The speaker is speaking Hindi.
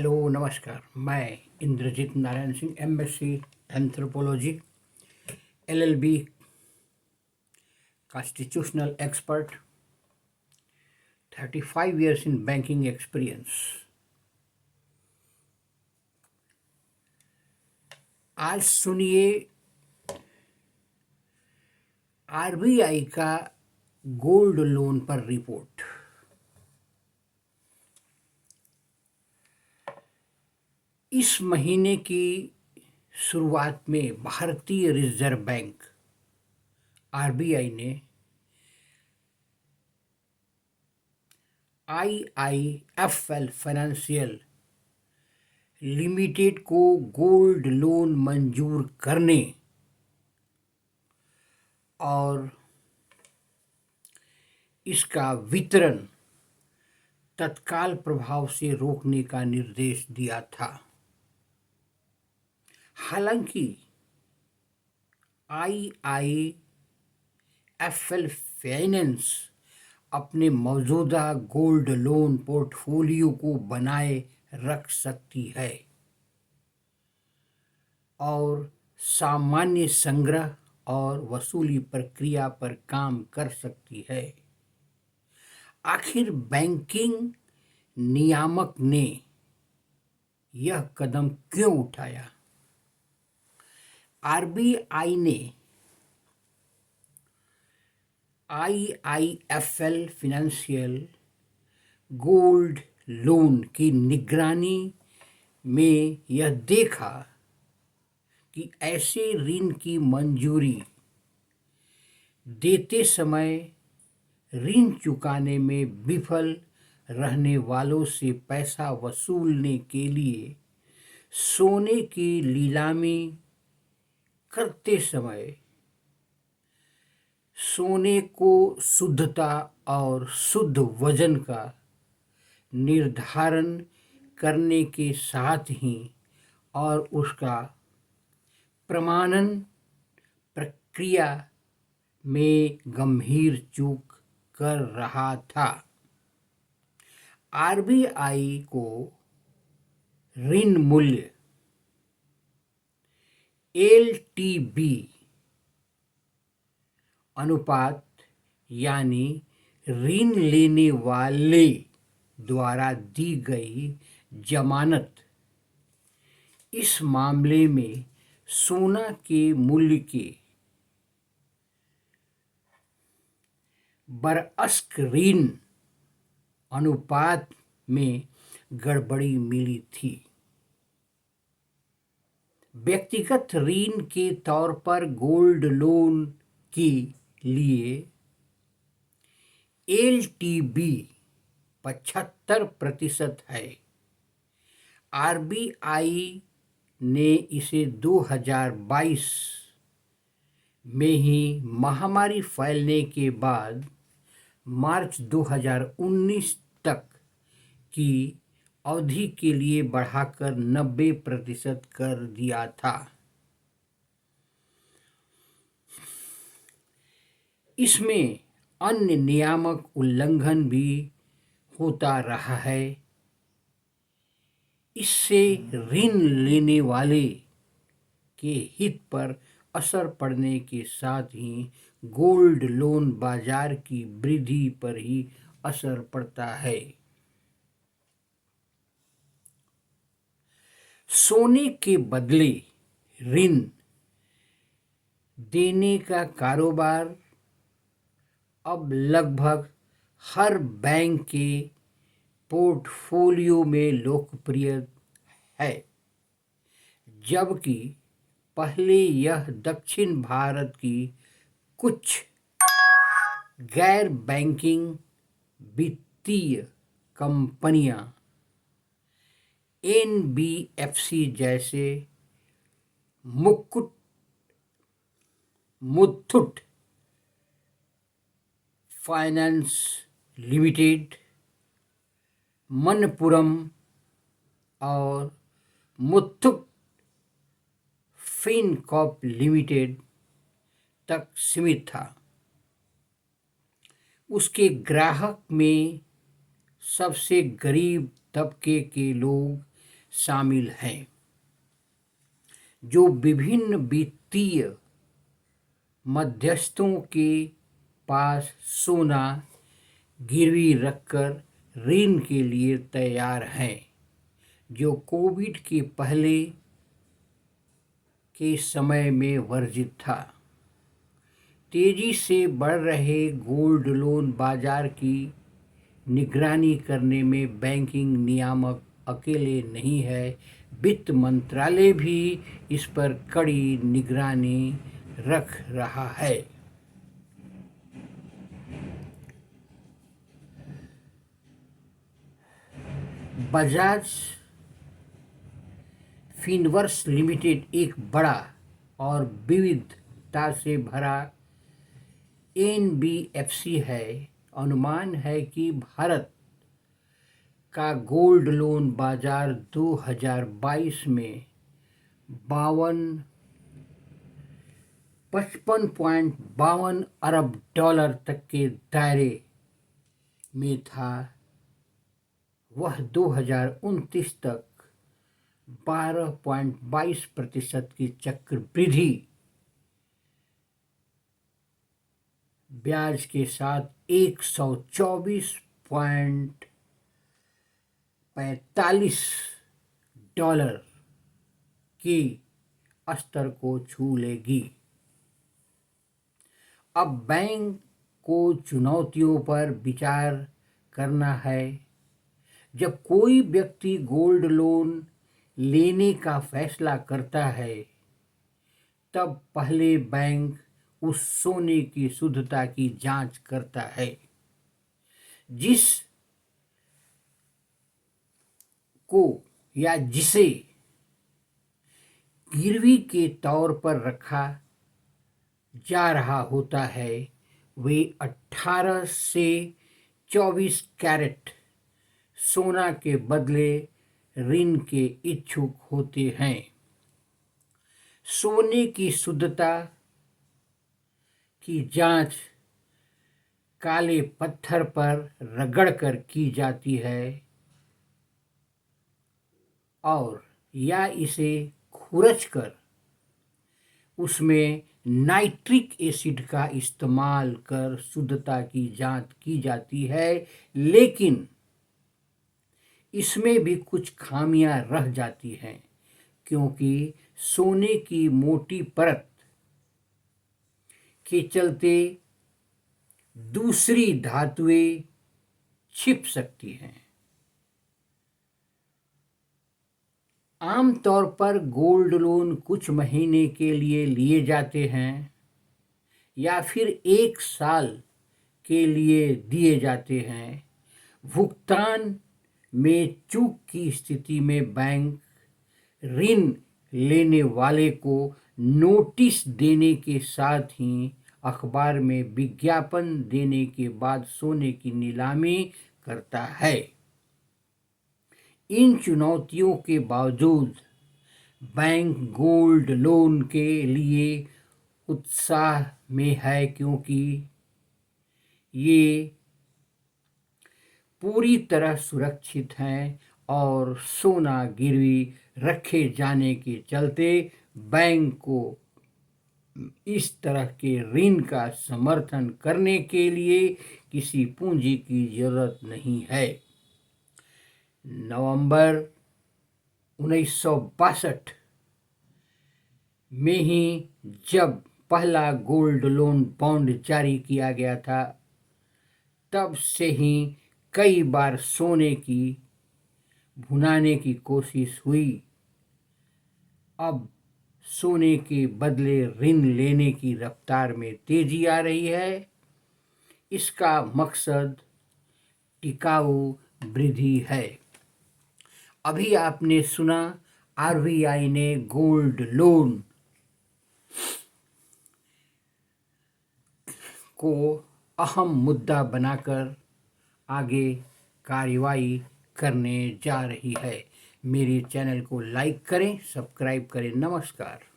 हेलो नमस्कार। मैं Indrajit Narayan Singh, MSc anthropology, LLB, constitutional expert, 35 years in banking experience। आज सुनिए आरबीआई का गोल्ड लोन पर रिपोर्ट। इस महीने की शुरुआत में भारतीय रिजर्व बैंक आरबीआई ने आईआईएफएल फाइनेंशियल लिमिटेड को गोल्ड लोन मंजूर करने और इसका वितरण तत्काल प्रभाव से रोकने का निर्देश दिया था। हालांकि आईआईएफएल फाइनेंस अपने मौजूदा गोल्ड लोन पोर्टफोलियो को बनाए रख सकती है और सामान्य संग्रह और वसूली प्रक्रिया पर काम कर सकती है। आखिर बैंकिंग नियामक ने यह कदम क्यों उठाया? आरबीआई ने आईआईएफएल फाइनेंशियल गोल्ड लोन की निगरानी में यह देखा कि ऐसे ऋण की मंजूरी देते समय ऋण चुकाने में विफल रहने वालों से पैसा वसूलने के लिए सोने की नीलामी करते समय सोने को शुद्धता और शुद्ध वजन का निर्धारण करने के साथ ही और उसका प्रमाणन प्रक्रिया में गंभीर चूक कर रहा था। आरबीआई को ऋण मूल्य एलटीवी अनुपात यानी ऋण लेने वाले द्वारा दी गई जमानत इस मामले में सोना के मूल्य के बरअक्स ऋण अनुपात में गड़बड़ी मिली थी। व्यक्तिगत ऋण के तौर पर गोल्ड लोन के लिए एलटीवी 75% है। आरबीआई ने इसे 2022 में ही महामारी फैलने के बाद मार्च 2019 तक की अवधि के लिए बढ़ाकर 90% कर दिया था। इसमें अन्य नियामक उल्लंघन भी होता रहा है। इससे ऋण लेने वाले के हित पर असर पड़ने के साथ ही गोल्ड लोन बाजार की वृद्धि पर ही असर पड़ता है। सोने के बदले ऋण देने का कारोबार अब लगभग हर बैंक के पोर्टफोलियो में लोकप्रिय है, जबकि पहले यह दक्षिण भारत की कुछ गैर बैंकिंग वित्तीय कंपनियां एनबीएफसी जैसे मुथूट फाइनेंस लिमिटेड, मनप्पुरम और मुथूट फिनकॉर्प लिमिटेड तक सीमित था। उसके ग्राहक में सबसे गरीब तबके के लोग शामिल हैं, जो विभिन्न वित्तीय मध्यस्थों के पास सोना गिरवी रखकर ऋण के लिए तैयार हैं, जो कोविड के पहले के समय में वर्जित था। तेजी से बढ़ रहे गोल्ड लोन बाजार की निगरानी करने में बैंकिंग नियामक अकेले नहीं है, वित्त मंत्रालय भी इस पर कड़ी निगरानी रख रहा है। बजाज फिनवर्स लिमिटेड एक बड़ा और विविधता से भरा एनबीएफसी है। अनुमान है कि भारत का गोल्ड लोन बाजार 2022 में 55.52 अरब डॉलर तक के दायरे में था। वह 2029 तक 12.22% की चक्रवृद्धि ब्याज के साथ 124.45 डॉलर की स्तर को छू लेगी। अब बैंक को चुनौतियों पर विचार करना है। जब कोई व्यक्ति गोल्ड लोन लेने का फैसला करता है, तब पहले बैंक उस सोने की शुद्धता की जांच करता है जिस को या जिसे गिरवी के तौर पर रखा जा रहा होता है। वे 18 से 24 कैरेट सोना के बदले ऋण के इच्छुक होते हैं। सोने की शुद्धता की जांच काले पत्थर पर रगड़कर की जाती है और या इसे खुरचकर उसमें नाइट्रिक एसिड का इस्तेमाल कर शुद्धता की जांच की जाती है, लेकिन इसमें भी कुछ खामियां रह जाती हैं, क्योंकि सोने की मोटी परत के चलते दूसरी धातुएं छिप सकती हैं। आमतौर पर गोल्ड लोन कुछ महीने के लिए लिए जाते हैं या फिर 1 साल के लिए दिए जाते हैं। भुगतान में चूक की स्थिति में बैंक ऋण लेने वाले को नोटिस देने के साथ ही अखबार में विज्ञापन देने के बाद सोने की नीलामी करता है। इन चुनौतियों के बावजूद बैंक गोल्ड लोन के लिए उत्साह में है, क्योंकि ये पूरी तरह सुरक्षित हैं और सोना गिरवी रखे जाने के चलते बैंक को इस तरह के ऋण का समर्थन करने के लिए किसी पूंजी की जरूरत नहीं है। नवंबर 1962 में ही जब पहला गोल्ड लोन बॉन्ड जारी किया गया था, तब से ही कई बार सोने की भुनाने की कोशिश हुई। अब सोने के बदले ऋण लेने की रफ्तार में तेजी आ रही है। इसका मकसद टिकाऊ वृद्धि है। अभी आपने सुना आरबीआई ने गोल्ड लोन को अहम मुद्दा बनाकर आगे कार्रवाई करने जा रही है। मेरे चैनल को लाइक करें, सब्सक्राइब करें। नमस्कार।